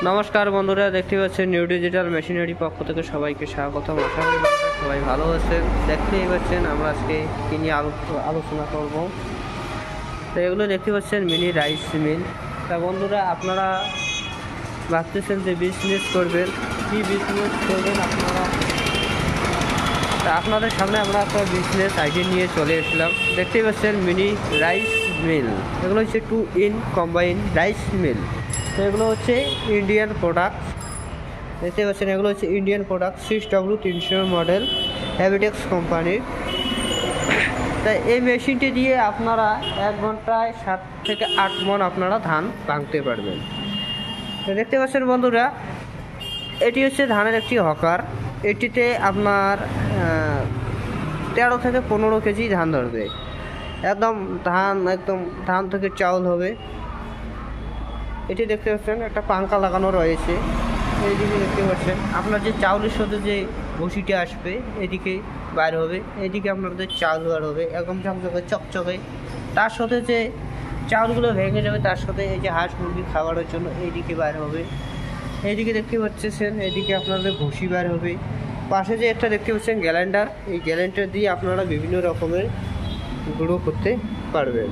নমস্কার বন্ধুরা, দেখতে পাচ্ছেন নিউ ডিজিটাল মেশিনারি পক্ষ থেকে সবাইকে স্বাগতম। আশা করি সবাই ভালো আছেন। দেখতেই পাচ্ছেন আমরা আজকে কি নিয়ে আলোচনা করব। তো এগুলো দেখতে পাচ্ছেন মিনি রাইস মিল। তা বন্ধুরা, আপনারা ভাবতেছেন যে বিজনেস করবেন, কী বিজনেস করবেন আপনারা। তা আপনাদের সামনে আমরা একটা বিজনেস আইডিয়া নিয়ে চলে এসেছিলাম। দেখতেই পাচ্ছেন মিনি রাইস মিল। এগুলো হচ্ছে 2 in কম্বাইন রাইস মিল। তো এগুলো হচ্ছে ইন্ডিয়ান প্রোডাক্ট। দেখতে পাচ্ছেন এগুলো হচ্ছে ইন্ডিয়ান প্রোডাক্ট, 6W300 মডেল, হ্যাবিটেক্স কোম্পানির। তাই এই মেশিনটি দিয়ে আপনারা 1 ঘন্টায় 7 থেকে 8 মণ আপনারা ধান ভাঙতে পারবেন। তো দেখতে পাচ্ছেন বন্ধুরা, এটি হচ্ছে ধানের একটি হকার। এটিতে আপনার 13 থেকে 15 কেজি ধান ধরবে। একদম ধান থেকে চাউল হবে। এটি দেখতে পাচ্ছেন একটা পাঙ্খা লাগানো রয়েছে। এইদিকে দেখতে পাচ্ছেন আপনার যে চাউলের সাথে যে ভুসিটা আসবে এদিকে বাইর হবে, এদিকে আপনাদের চাউল বার হবে একদম চকচকে। তার সাথে যে চাউলগুলো ভেঙে যাবে তার সাথে এই যে হাঁস মুরগি খাবারের জন্য এইদিকে বাইর হবে। এইদিকে দেখতে পাচ্ছেন এদিকে আপনাদের ভুসি বার হবে। পাশে যে একটা দেখতে পাচ্ছেন গ্যালেন্ডার, এই গ্যালেন্ডার দিয়ে আপনারা বিভিন্ন রকমের গুঁড়ো করতে পারবেন।